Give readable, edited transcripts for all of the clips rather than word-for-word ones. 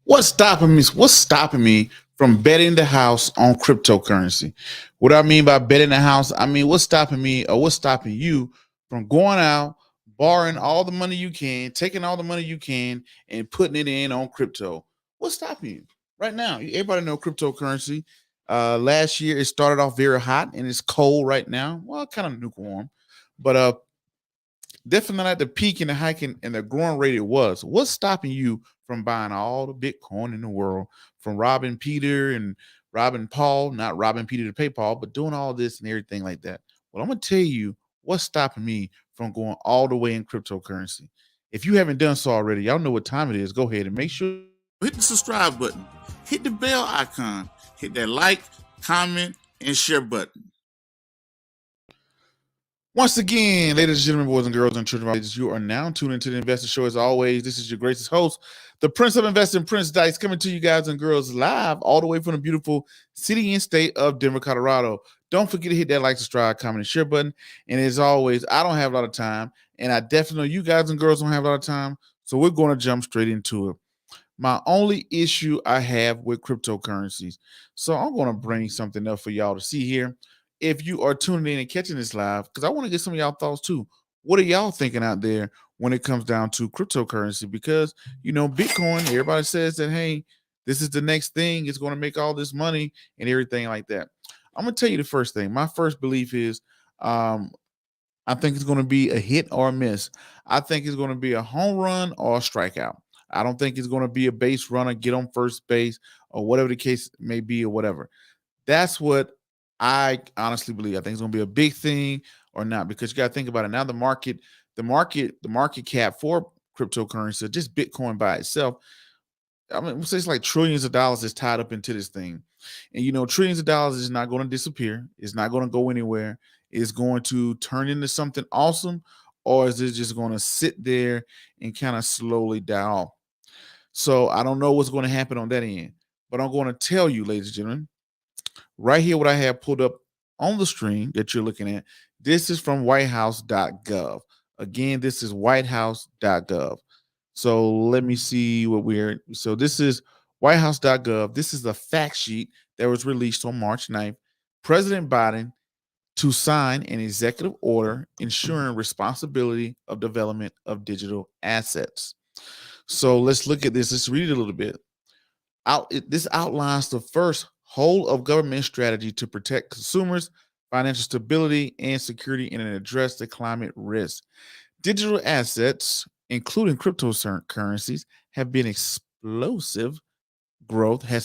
What's stopping me? What's stopping me from betting the house on cryptocurrency? What I mean by betting the house, I mean what's stopping me or what's stopping you from going out, borrowing all the money you can, taking all the money you can, and putting it in on crypto? What's stopping you right now? Everybody know cryptocurrency. Last year it started off very hot and it's cold right now. Well, kind of lukewarm, but definitely not at the peak and the hiking and the growing rate it was. What's stopping you from buying all the Bitcoin in the world, from robbing Peter and robbing Paul, not robbing Peter to pay Paul, but doing all this and everything like that? Well, I'm gonna tell you what's stopping me from going all the way in cryptocurrency. If you haven't done so already, y'all know what time it is. Go ahead and make sure hit the subscribe button, hit the bell icon, hit that like, comment, and share button. Once again, ladies and gentlemen, boys and girls, and children of all ages, you are now tuned into the Investor Show. As always, this is your gracious host, the Prince of Investing, Prince Dykes, coming to you guys and girls live all the way from the beautiful city and state of Denver, Colorado. Don't forget to hit that like, subscribe, comment, and share button. And as always, I don't have a lot of time, and I definitely know you guys and girls don't have a lot of time, so we're going to jump straight into it. My only issue I have with cryptocurrencies. So I'm going to bring something up for y'all to see here. If you are tuning in and catching this live, because I want to get some of y'all thoughts too. What are y'all thinking out there when it comes down to cryptocurrency? Because, Bitcoin, everybody says that, hey, this is the next thing. It's going to make all this money and everything like that. I'm going to tell you the first thing. My first belief is I think it's going to be a hit or a miss. I think it's going to be a home run or a strikeout. I don't think it's going to be a base runner, get on first base, or whatever the case may be, or whatever. That's what I honestly believe. I think it's going to be a big thing or not, because you got to think about it. Now the market cap for cryptocurrency, just Bitcoin by itself, I mean, it's like trillions of dollars is tied up into this thing. And trillions of dollars is not going to disappear. It's not going to go anywhere. It's going to turn into something awesome, or is it just going to sit there and kind of slowly die off? So I don't know what's going to happen on that end. But I'm going to tell you, ladies and gentlemen, right here what I have pulled up on the screen that you're looking at. This is from whitehouse.gov. Again, this is whitehouse.gov. So let me see so this is whitehouse.gov. This is the fact sheet that was released on March 9th. President Biden to sign an executive order ensuring responsibility of development of digital assets. So let's look at this. Let's read it a little bit. This outlines the first whole of government strategy to protect consumers, financial stability, and security and address the climate risk. Digital assets, including cryptocurrencies, have been has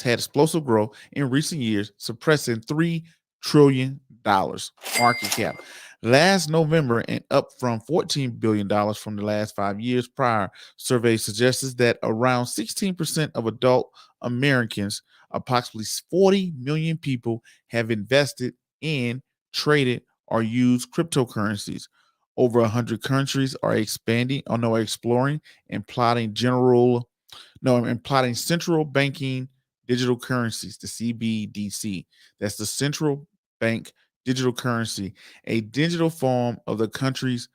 had explosive growth in recent years, suppressing $3 trillion market cap last November and up from $14 billion from the last 5 years prior. Survey suggests that around 16% of adult Americans, approximately 40 million people, have invested in, traded, or used cryptocurrencies. Over 100 countries are exploring and plotting central banking digital currencies, the CBDC. That's the central bank digital currency, a digital form of the country's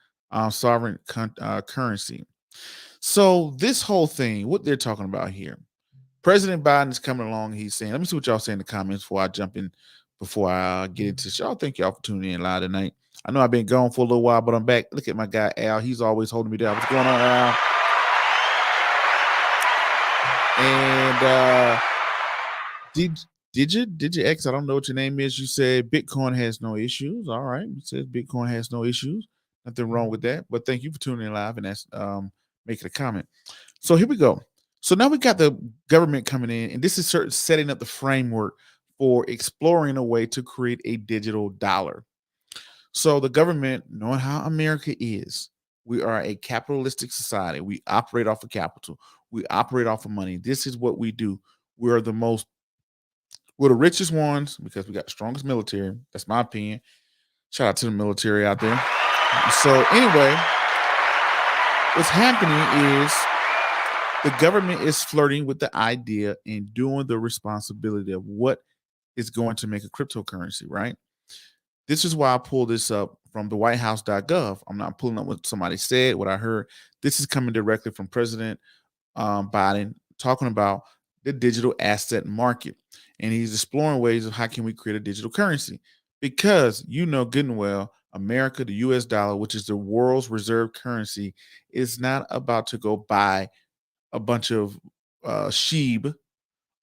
sovereign currency. So this whole thing, what they're talking about here, President Biden is coming along. He's saying, let me see what y'all say in the comments before I get into this. Y'all, thank y'all for tuning in live tonight. I know I've been gone for a little while, but I'm back. Look at my guy, Al. He's always holding me down. What's going on, Al? And did you X? I don't know what your name is. You said Bitcoin has no issues. All right. You said Bitcoin has no issues. Nothing wrong with that. But thank you for tuning in live and that's making a comment. So here we go. So now we got the government coming in, and this is setting up the framework for exploring a way to create a digital dollar. So the government, knowing how America is, we are a capitalistic society. We operate off of capital. We operate off of money. This is what we do. We're the richest ones because we got the strongest military. That's my opinion. Shout out to the military out there. So anyway, what's happening is the government is flirting with the idea and doing the responsibility of what is going to make a cryptocurrency, right? This is why I pulled this up from the whitehouse.gov. I'm not pulling up what somebody said, what I heard. This is coming directly from President Biden talking about the digital asset market. And he's exploring ways of how can we create a digital currency. Because you know good and well, America, the US dollar, which is the world's reserve currency, is not about to go buy a bunch of sheep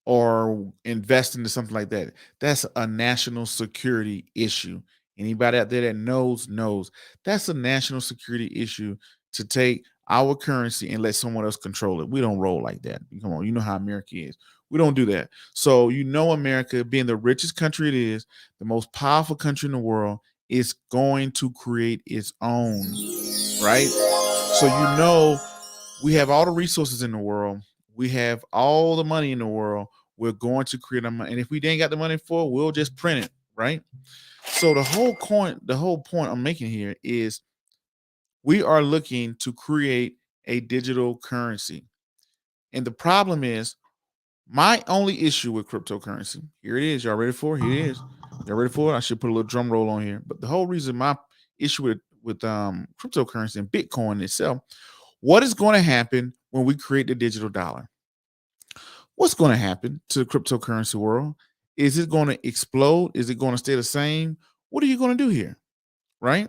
or invest into something like that. That's a national security issue. Anybody out there that knows that's a national security issue to take our currency and let someone else control it. We don't roll like that. Come on, you know how America is. We don't do that. So you know, America, being the richest country it is, the most powerful country in the world, is going to create its own, right? So you know, we have all the resources in the world. We have all the money in the world. We're going to create a money. And if we didn't got the money for it, we'll just print it, right? So the whole point I'm making here is we are looking to create a digital currency. And the problem is my only issue with cryptocurrency. Here it is. Y'all ready for it? Here it is. Y'all ready for it? I should put a little drum roll on here. But the whole reason my issue with cryptocurrency and Bitcoin itself, what is going to happen when we create the digital dollar? What's going to happen to the cryptocurrency world? Is it going to explode? Is it going to stay the same? What are you going to do here? Right?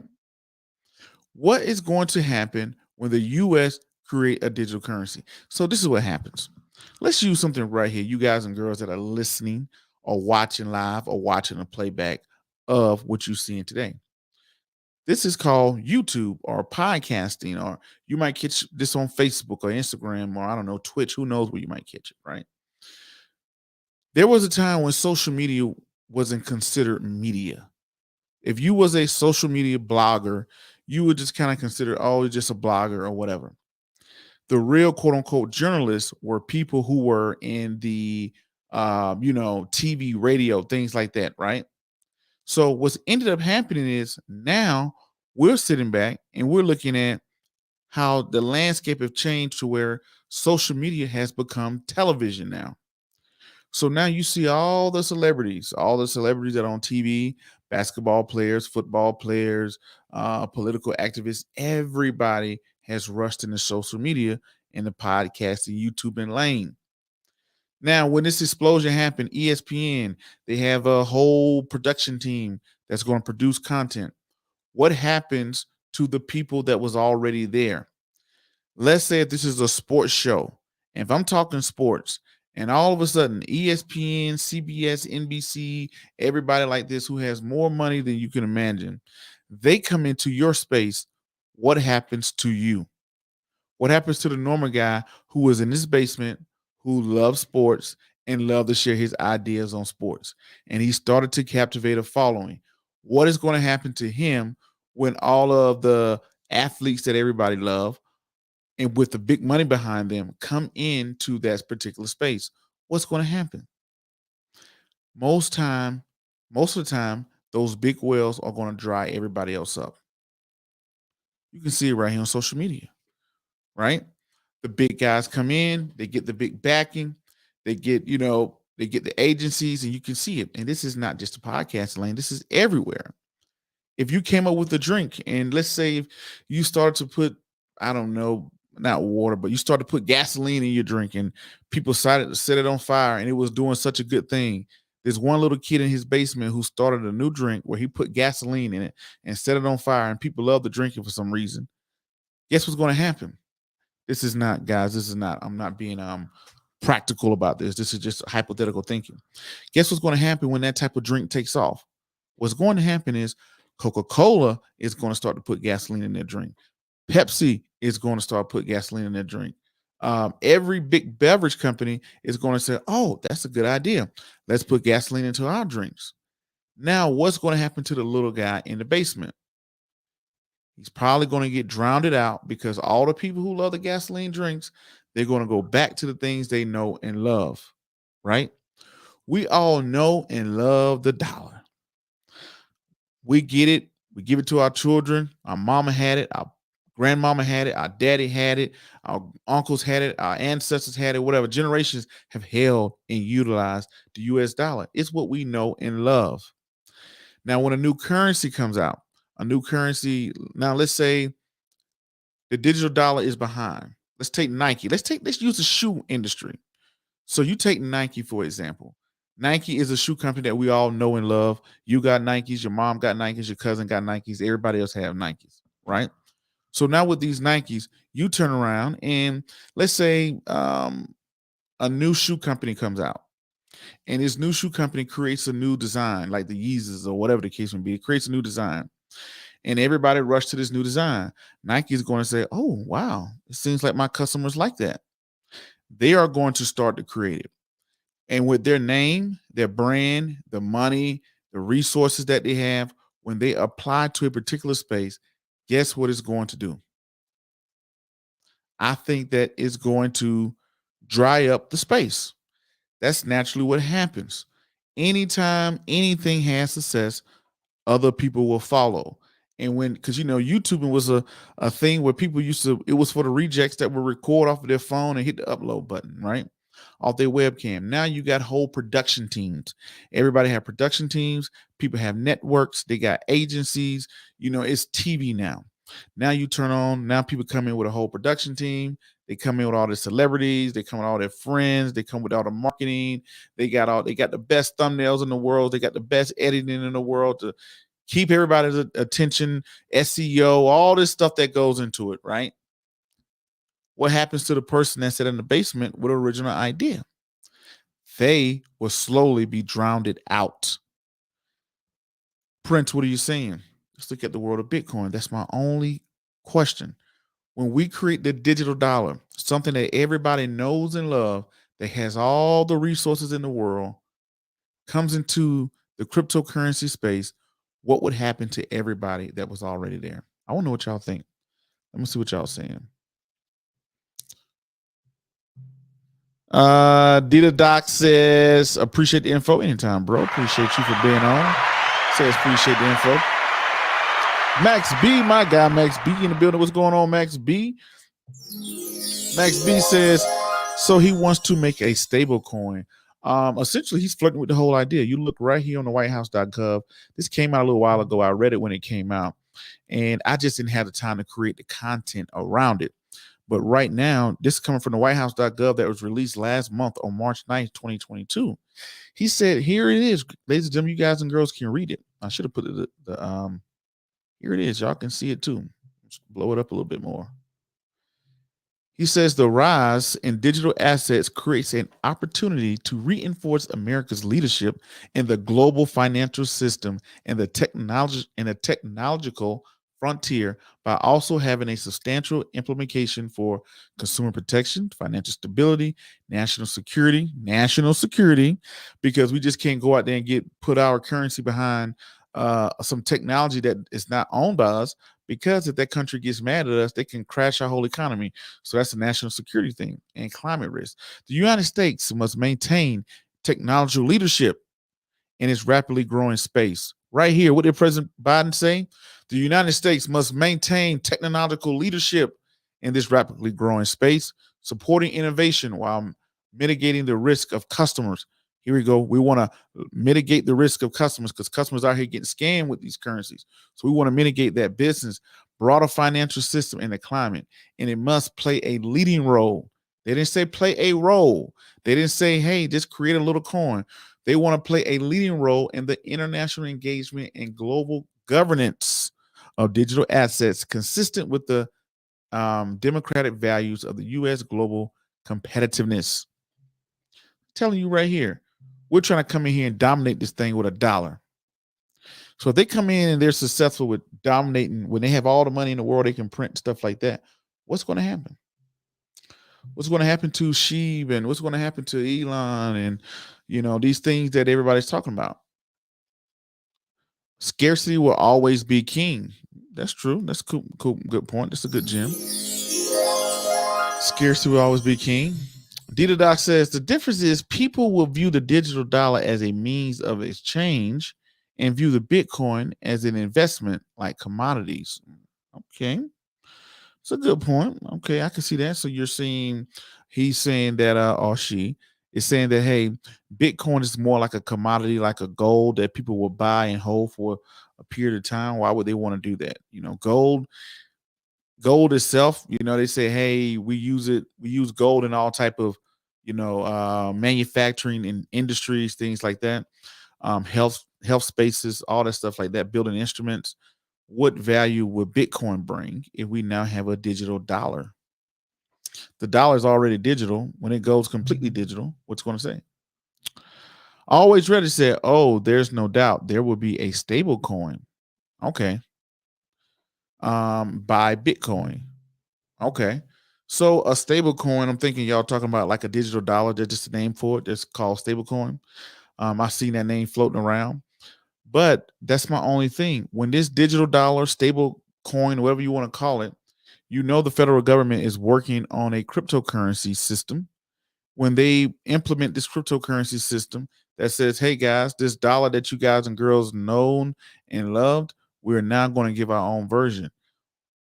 What is going to happen when the US create a digital currency? So this is what happens. Let's use something right here. You guys and girls that are listening or watching live or watching a playback of what you're seeing today. This is called YouTube or podcasting, or you might catch this on Facebook or Instagram or I don't know, Twitch. Who knows where you might catch it, right? There was a time when social media wasn't considered media. If you was a social media blogger, you would just kind of consider, oh, it's just a blogger or whatever. The real quote unquote journalists were people who were in the TV, radio, things like that, right? So what's ended up happening is now we're sitting back and we're looking at how the landscape have changed to where social media has become television now. So now you see all the celebrities that are on TV, basketball players, football players, political activists, everybody has rushed into social media and the podcasting, YouTube and lane. Now, when this explosion happened, ESPN, they have a whole production team that's going to produce content. What happens to the people that was already there? Let's say if this is a sports show, and if I'm talking sports, and all of a sudden ESPN, CBS, NBC, everybody like this who has more money than you can imagine, they come into your space, what happens to you? What happens to the normal guy who was in his basement, who loves sports and loved to share his ideas on sports? And he started to captivate a following. What is going to happen to him when all of the athletes that everybody love and with the big money behind them come into that particular space? What's going to happen? Most time, most of the time, those big whales are going to dry everybody else up. You can see it right here on social media, right? The big guys come in, they get the big backing, they get the agencies, and you can see it. And this is not just a podcast lane, this is everywhere. If you came up with a drink, and let's say if you started to put, I don't know, not water, but you started to put gasoline in your drink, and people decided to set it on fire, and it was doing such a good thing. There's one little kid in his basement who started a new drink where he put gasoline in it and set it on fire, and people love to drink it for some reason. Guess what's going to happen? This is not, guys, this is not, I'm not being practical about this. This is just hypothetical thinking. Guess what's going to happen when that type of drink takes off? What's going to happen is Coca-Cola is going to start to put gasoline in their drink. Pepsi is going to start put gasoline in their drink. Every big beverage company is going to say, oh, that's a good idea. Let's put gasoline into our drinks. Now, what's going to happen to the little guy in the basement? He's probably going to get drowned out because all the people who love the gasoline drinks, they're going to go back to the things they know and love, right? We all know and love the dollar. We get it. We give it to our children. Our mama had it. Our grandmama had it. Our daddy had it. Our uncles had it. Our ancestors had it. Whatever generations have held and utilized the US dollar. It's what we know and love. Now, when a new currency comes out, now let's say the digital dollar is behind. Let's take Nike. Let's use the shoe industry. So you take Nike, for example. Nike is a shoe company that we all know and love. You got Nikes, your mom got Nikes, your cousin got Nikes, everybody else have Nikes, right? So now with these Nikes, you turn around and let's say a new shoe company comes out, and this new shoe company creates a new design, like the Yeezys or whatever the case may be. It creates a new design, and everybody rushed to this new design. Nike is going to say, "Oh, wow, it seems like my customers like that." They are going to start to create it. And with their name, their brand, the money, the resources that they have, when they apply to a particular space, guess what it's going to do? I think that it's going to dry up the space. That's naturally what happens. Anytime anything has success, other people will follow. And when, because YouTubing was a thing where people used to, it was for the rejects that would record off of their phone and hit the upload button, right? Off their webcam. Now you got whole production teams. Everybody have production teams. People have networks. They got agencies. It's TV now. Now you turn on, now people come in with a whole production team. They come in with all the celebrities, they come with all their friends, they come with all the marketing. They got the best thumbnails in the world, they got the best editing in the world to keep everybody's attention, SEO, all this stuff that goes into it, right? What happens to the person that sat in the basement with an original idea? They will slowly be drowned out. Prince, what are you saying? Let's look at the world of Bitcoin. That's my only question. When we create the digital dollar, something that everybody knows and loves, that has all the resources in the world, comes into the cryptocurrency space, what would happen to everybody that was already there? I want to know what y'all think. Let me see what y'all saying. Dita Doc says, appreciate the info. Anytime, bro. Appreciate you for being on. Says appreciate the info. Max B, my guy, Max B in the building. What's going on, Max B? Max B says, so he wants to make a stable coin. Essentially, he's flirting with the whole idea. You look right here on the whitehouse.gov. This came out a little while ago. I read it when it came out, and I just didn't have the time to create the content around it. But right now, this is coming from the whitehouse.gov that was released last month on March 9th, 2022. He said, here it is. Ladies and gentlemen, you guys and girls can read it. I should have put the here it is. Y'all can see it too. Let's blow it up a little bit more. He says the rise in digital assets creates an opportunity to reinforce America's leadership in the global financial system and the technological frontier by also having a substantial implication for consumer protection, financial stability, national security, because we just can't go out there and put our currency behind some technology that is not owned by us, because if that country gets mad at us, they can crash our whole economy. So that's a national security thing and climate risk. The United States must maintain technological leadership in its rapidly growing space. Right here, what did President Biden say? The United States must maintain technological leadership in this rapidly growing space, supporting innovation while mitigating the risk of customers. Here we go. We want to mitigate the risk of customers because customers out here getting scammed with these currencies. So we want to mitigate that business, broader financial system, and the climate. And it must play a leading role. They didn't say play a role. They didn't say, hey, just create a little coin. They want to play a leading role in the international engagement and global governance of digital assets, consistent with the democratic values of the U.S. global competitiveness. I'm telling you right here, we're trying to come in here and dominate this thing with $1. So if they come in and they're successful with dominating, when they have all the money in the world, they can print stuff like that. What's going to happen? What's going to happen to Sheeb, and what's going to happen to Elon, and these things that everybody's talking about? Scarcity will always be king. That's true. That's cool. Good point. That's a good gem. Scarcity will always be king. Dita Doc says the difference is people will view the digital dollar as a means of exchange and view the Bitcoin as an investment like commodities. Okay. It's a good point. Okay, I can see that. So he's saying that, or she is saying that, hey, Bitcoin is more like a commodity, like a gold that people will buy and hold for a period of time. Why would they want to do that? Gold itself, they say, hey, we use gold in all type of manufacturing and industries, things like that, health spaces, all that stuff like that, building instruments. What value would Bitcoin bring if we now have a digital dollar? The dollar is already digital. When it goes completely digital, what's going to say? Always ready said, "Oh, there's no doubt there will be a stable coin." Okay. Buy Bitcoin. Okay. So a stable coin, I'm thinking y'all talking about like a digital dollar. There's just a name for it. It's called stable coin. I've seen that name floating around, but that's my only thing. When this digital dollar, stable coin, whatever you want to call it, the federal government is working on a cryptocurrency system. When they implement this cryptocurrency system that says, hey guys, this dollar that you guys and girls known and loved, we're now going to give our own version.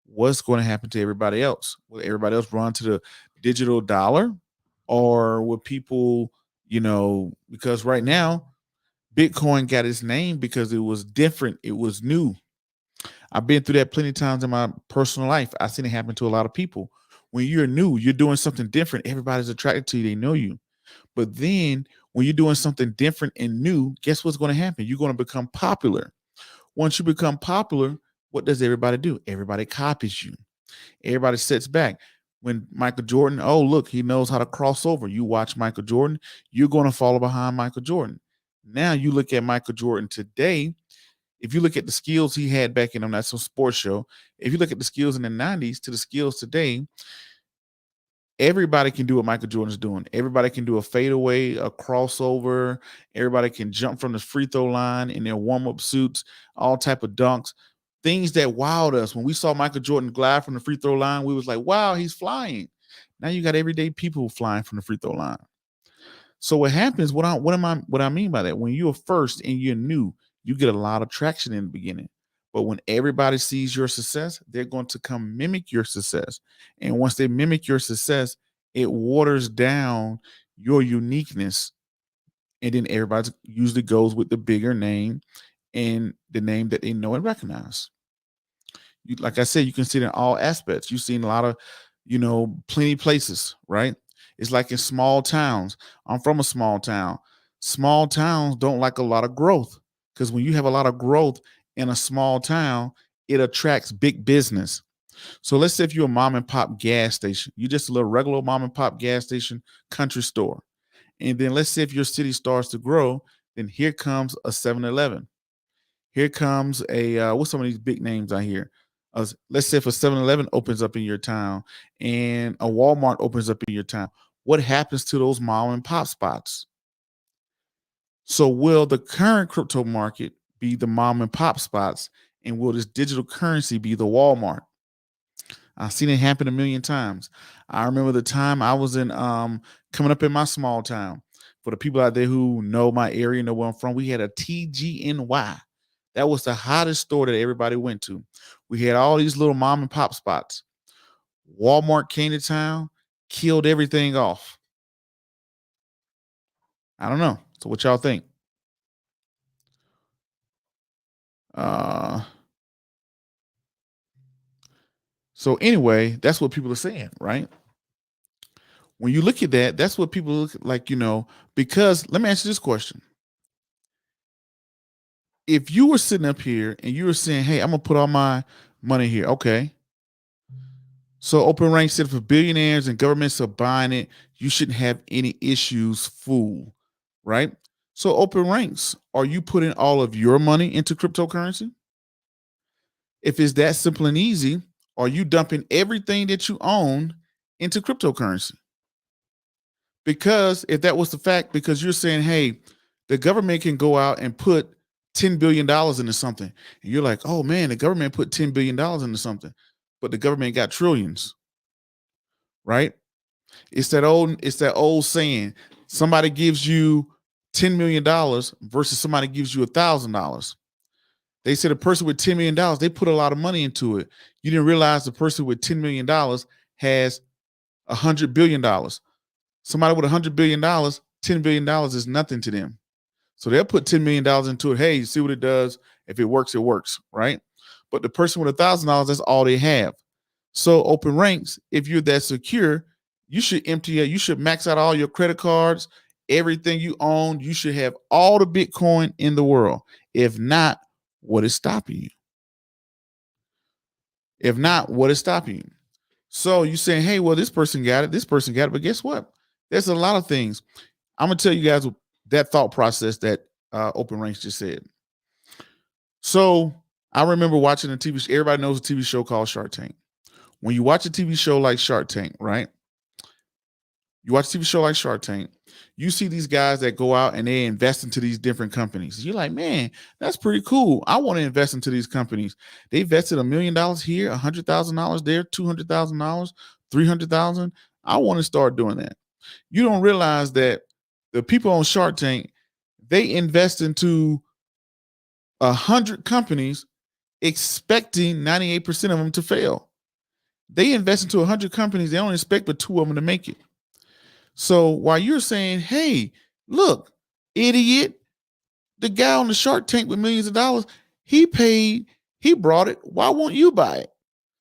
What's going to happen to everybody else? Will everybody else run to the digital dollar? Or will people, because right now, Bitcoin got its name because it was different, it was new. I've been through that plenty of times in my personal life. I've seen it happen to a lot of people. When you're new, you're doing something different, everybody's attracted to you, they know you. But then when you're doing something different and new, guess what's going to happen? You're going to become popular. Once you become popular, what does everybody do? Everybody copies you. Everybody sits back. When Michael Jordan, oh, look, he knows how to cross over. You watch Michael Jordan, you're going to follow behind Michael Jordan. Now you look at Michael Jordan today. If you look at the skills he had back in that some sports show, if you look at the skills in the 90s to the skills today, everybody can do what Michael Jordan's doing. Everybody can do a fadeaway, a crossover. Everybody can jump from the free throw line in their warm-up suits, all type of dunks, things that wowed us. When we saw Michael Jordan glide from the free throw line, we was like, wow, he's flying. Now you got everyday people flying from the free throw line. So what happens, what I mean by that, when you're first and you're new, you get a lot of traction in the beginning. But when everybody sees your success, they're going to come mimic your success. And once they mimic your success, it waters down your uniqueness. And then everybody usually goes with the bigger name and the name that they know and recognize. Like I said, you can see it in all aspects. You've seen a lot of, plenty places, right? It's like in small towns. I'm from a small town. Small towns don't like a lot of growth because when you have a lot of growth in a small town, it attracts big business. So let's say if you're a mom and pop gas station, you're just a little regular mom and pop gas station, country store. And then let's say if your city starts to grow, then here comes a 7-Eleven. Here comes a what's some of these big names I hear? Let's say if a 7-Eleven opens up in your town and a Walmart opens up in your town, what happens to those mom and pop spots? So will the current crypto market be the mom and pop spots, and will this digital currency be the Walmart? I've seen it happen a million times. I remember the time I was in coming up in my small town. For the people out there who know my area, know where I'm from, we had a TGNY. That was the hottest store that everybody went to. We had all these little mom and pop spots. Walmart came to town, killed everything off. I don't know. So what y'all think? So anyway, that's what people are saying, right? When you look at that, that's what people look like, because let me answer this question. If you were sitting up here and you were saying, hey, I'm gonna put all my money here, okay. So Open Rank said for billionaires and governments are buying it, you shouldn't have any issues, fool. Right? So Open Ranks, are you putting all of your money into cryptocurrency? If it's that simple and easy, are you dumping everything that you own into cryptocurrency? Because if that was the fact, because you're saying, hey, the government can go out and put $10 billion into something. And you're like, oh man, the government put $10 billion into something, but the government got trillions, right? It's that old saying, somebody gives you $10 million versus somebody gives you $1,000. They said a person with $10 million, they put a lot of money into it. You didn't realize the person with $10 million has $100 billion. Somebody with $100 billion, $10 billion is nothing to them. So they'll put $10 million into it. Hey, see what it does. If it works, right? But the person with $1,000, that's all they have. So Open Ranks, if you're that secure, You should empty it. You should max out all your credit cards, everything you own. You should have all the Bitcoin in the world. If not, what is stopping you? If not, what is stopping you? So you're saying, hey, well, this person got it, this person got it. But guess what? There's a lot of things. I'm going to tell you guys that thought process that Open Ranks just said. So I remember watching a TV show. Everybody knows a TV show called Shark Tank. When you watch a TV show like Shark Tank, right? You watch a TV show like Shark Tank, you see these guys that go out and they invest into these different companies. You're like, man, that's pretty cool. I want to invest into these companies. They invested $1 million here, $100,000 there, $200,000, $300,000. I want to start doing that. You don't realize that the people on Shark Tank, they invest into 100 companies expecting 98% of them to fail. They invest into 100 companies. They only expect but 2 of them to make it. So while you're saying, hey, look, idiot, the guy on the Shark Tank with millions of dollars, he paid, he brought it. Why won't you buy it?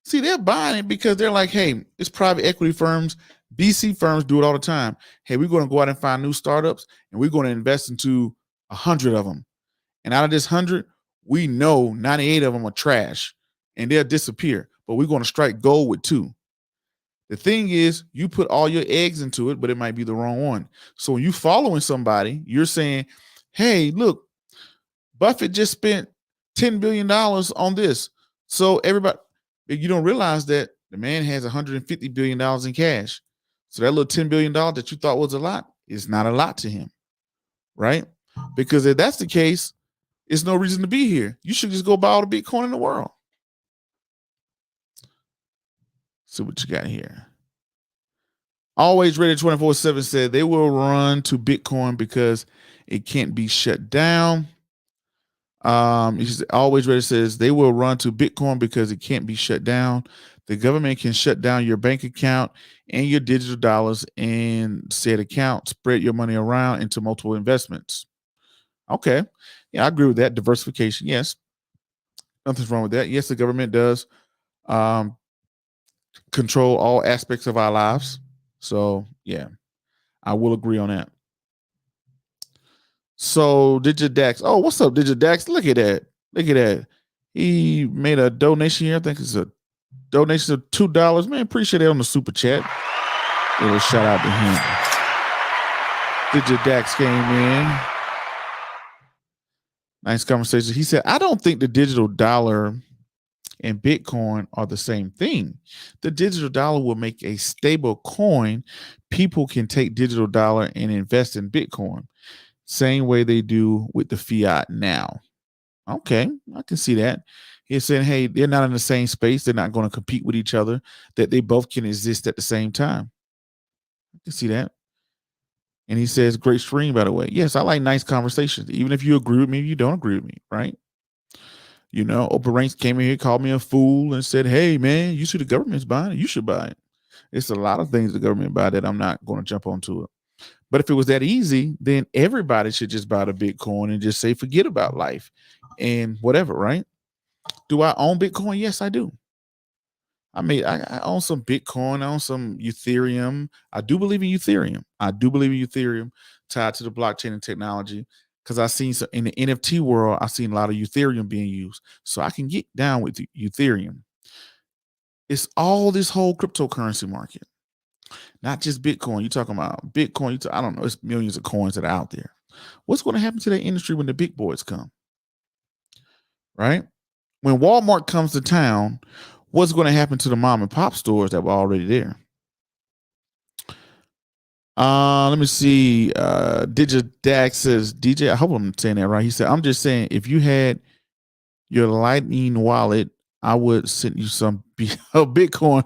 See, they're buying it because they're like, hey, it's private equity firms, VC firms do it all the time. Hey, we're going to go out and find new startups and we're going to invest into 100 of them. And out of this 100, we know 98 of them are trash and they'll disappear, but we're going to strike gold with 2. The thing is, you put all your eggs into it, but it might be the wrong one. So when you following somebody, you're saying, hey, look, Buffett just spent $10 billion on this. So everybody, you don't realize that the man has $150 billion in cash. So that little $10 billion that you thought was a lot is not a lot to him, right? Because if that's the case, it's no reason to be here. You should just go buy all the Bitcoin in the world. See what you got here. Always Ready 24/7 said they will run to Bitcoin because it can't be shut down. Always Ready says they will run to Bitcoin because it can't be shut down. The government can shut down your bank account and your digital dollars in said account. Spread your money around into multiple investments. Okay. Yeah, I agree with that. Diversification. Yes. Nothing's wrong with that. Yes, the government does control all aspects of our lives. So, yeah, I will agree on that. So, Dax. Oh, what's up, Dax? Look at that. Look at that. He made a donation here. I think it's a donation of $2. Man, appreciate it on the super chat. A little shout out to him. Dax came in. Nice conversation. He said, I don't think the digital dollar and Bitcoin are the same thing. The digital dollar will make a stable coin. People can take digital dollar and invest in Bitcoin. Same way they do with the fiat now. Okay, I can see that. He's saying, hey, they're not in the same space. They're not going to compete with each other, that they both can exist at the same time. I can see that. And he says, great stream, by the way. Yes, I like nice conversations. Even if you agree with me, you don't agree with me, right? You know, Open Ranks came in here, called me a fool and said, hey, man, you see the government's buying it. You should buy it. It's a lot of things the government buy that I'm not going to jump onto it. But if it was that easy, then everybody should just buy the Bitcoin and just say, forget about life and whatever, right? Do I own Bitcoin? Yes, I do. I mean, I own some Bitcoin, I own some Ethereum. I do believe in Ethereum. Tied to the blockchain and technology. Because I've seen some in the NFT world, I've seen a lot of Ethereum being used. So I can get down with Ethereum. It's all this whole cryptocurrency market, not just Bitcoin. You're talking about Bitcoin. I don't know. It's millions of coins that are out there. What's going to happen to that industry when the big boys come? Right? When Walmart comes to town, what's going to happen to the mom and pop stores that were already there? Let me see. Dax says, DJ, I hope I'm saying that right. He said, I'm just saying, if you had your Lightning wallet, I would send you some Bitcoin.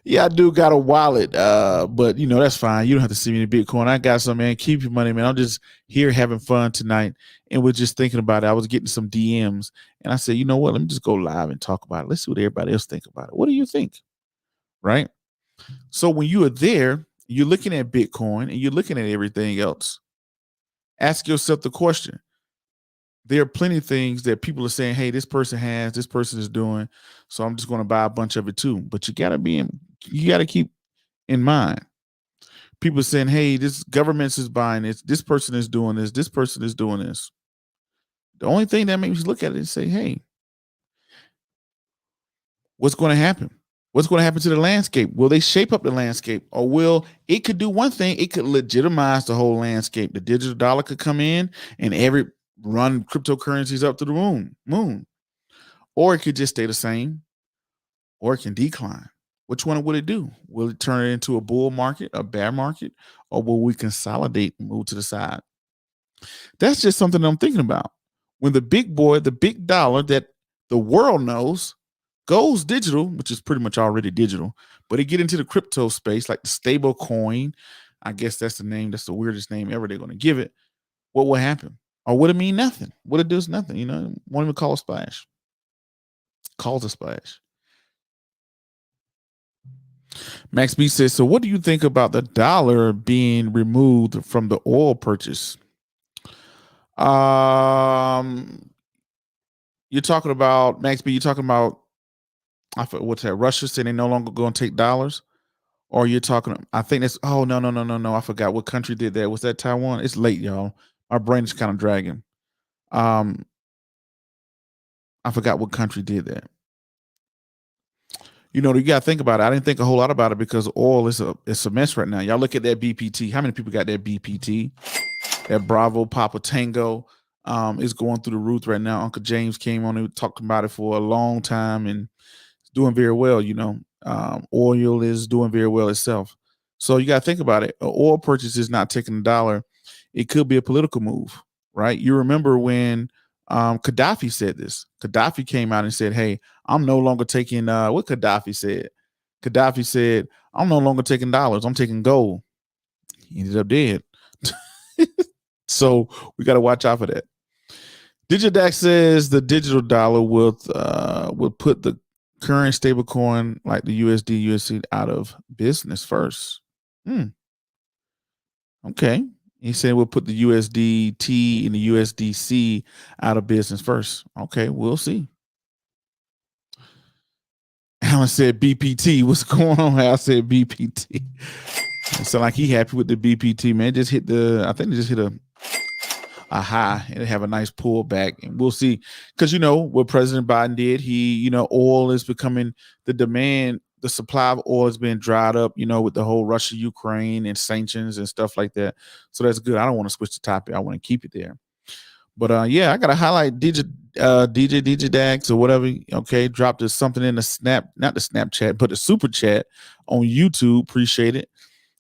Yeah, I do got a wallet, but you know, that's fine. You don't have to send me the Bitcoin. I got some, man. Keep your money, man. I'm just here having fun tonight. And we're just thinking about it. I was getting some DMs and I said, you know what? Let me just go live and talk about it. Let's see what everybody else think about it. What do you think? Right? So when you are there, you're looking at Bitcoin and you're looking at everything else. Ask yourself the question. There are plenty of things that people are saying, hey, this person is doing. So I'm just going to buy a bunch of it too. But you got to keep in mind. People saying, hey, this government is buying this person is doing this person is doing this. The only thing that makes me look at it and say, hey, what's going to happen? What's going to happen to the landscape? Will they shape up the landscape, or will it could do one thing? It could legitimize the whole landscape. The digital dollar could come in and every run cryptocurrencies up to the moon, or it could just stay the same, or it can decline. Which one will it do? Will it turn it into a bull market, a bear market, or will we consolidate and move to the side? That's just something I'm thinking about. When the big boy, the big dollar that the world knows goes digital, which is pretty much already digital, but it get into the crypto space, like the stable coin. I guess that's the name. That's the weirdest name ever they're going to give it. What will happen? Or would it mean nothing? Would it do nothing? Won't even call a splash. Calls a splash. Max B says, so what do you think about the dollar being removed from the oil purchase? You're talking about Max B. You're talking about what's that? Russia saying they no longer going to take dollars, or you're talking? I think that's. Oh no! I forgot what country did that. Was that Taiwan? It's late, y'all. My brain is kind of dragging. I forgot what country did that. You got to think about it. I didn't think a whole lot about it because oil is a mess right now. Y'all look at that BPT. How many people got that BPT? That Bravo Papa Tango is going through the roof right now. Uncle James came on and talked about it for a long time and it's doing very well. Oil is doing very well itself. So you got to think about it. An oil purchase is not taking a dollar. It could be a political move, right? You remember when Gaddafi said this. Gaddafi came out and said, hey, I'm no longer taking what Gaddafi said. Gaddafi said, I'm no longer taking dollars. I'm taking gold. He ended up dead. So we got to watch out for that. DigiDax says the digital dollar will put the current stable coin like the USD, USC out of business first. Okay. He said we'll put the USDT and the USDC out of business first. Okay, we'll see. Alan said BPT. What's going on? I said BPT. It sound like he happy with the BPT, man. I think it just hit a high and have a nice pullback, and we'll see. Because what President Biden did, he oil is becoming the demand. The supply of oil has been dried up, with the whole Russia, Ukraine, and sanctions and stuff like that. So that's good. I don't want to switch the topic. I want to keep it there. But yeah, I gotta highlight DJ Dax or whatever. Okay, dropped something in the not the Snapchat, but the super chat on YouTube. Appreciate it.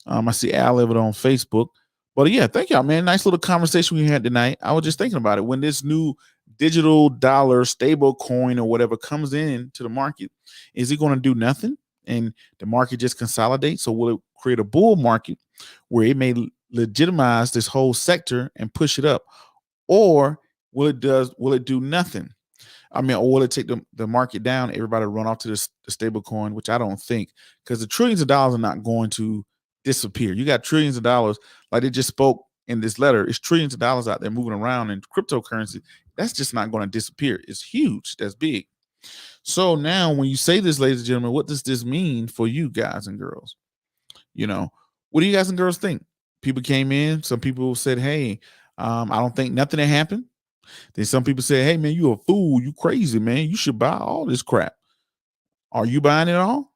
I see Al Levitt on Facebook. But yeah, thank y'all, man. Nice little conversation we had tonight. I was just thinking about it. When this new digital dollar stable coin or whatever comes in to the market, is it going to do nothing and the market just consolidates? Or will it create a bull market where it may legitimize this whole sector and push it up? Or will it do nothing? I mean, or will it take the market down? Everybody run off to the stable coin, which I don't think, because the trillions of dollars are not going to disappear. You got trillions of dollars, like they just spoke in this letter. It's trillions of dollars out there moving around in cryptocurrency. That's just not going to disappear. It's huge. That's big. So now when you say this, ladies and gentlemen, what does this mean for you guys and girls? What do you guys and girls think? People came in. Some people said, hey, I don't think nothing had happened. Then some people say, hey, man, you a fool. You crazy, man. You should buy all this crap. Are you buying it all?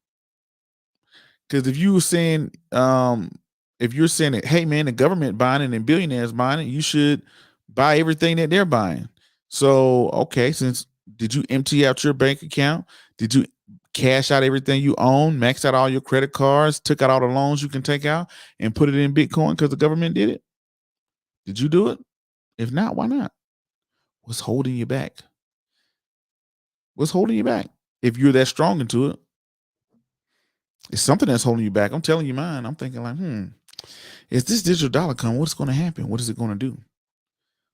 Because if you're saying that, hey, man, the government buying it and billionaires buying it, you should buy everything that they're buying. So, okay, did you empty out your bank account? Did you cash out everything you own, max out all your credit cards, took out all the loans you can take out and put it in Bitcoin because the government did it? Did you do it? If not, why not? What's holding you back? What's holding you back? If you're that strong into it, it's something that's holding you back. I'm telling you mine. I'm thinking like, if this digital dollar come, what's going to happen? What is it going to do?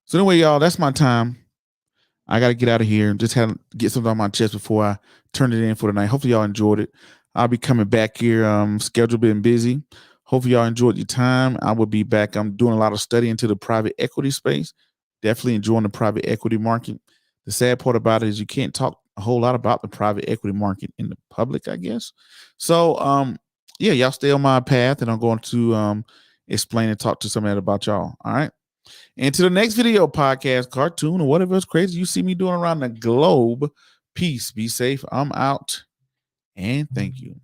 So anyway, y'all, that's my time. I got to get out of here and just get something on my chest before I turn it in for tonight. Hopefully y'all enjoyed it. I'll be coming back here. Schedule been busy. Hopefully y'all enjoyed your time. I will be back. I'm doing a lot of study into the private equity space. Definitely enjoying the private equity market. The sad part about it is you can't talk a whole lot about the private equity market in the public, I guess. So yeah, y'all stay on my path, and I'm going to explain and talk to somebody about y'all. All right. And to the next video, podcast, cartoon, or whatever else crazy you see me doing around the globe. Peace. Be safe. I'm out. And thank you.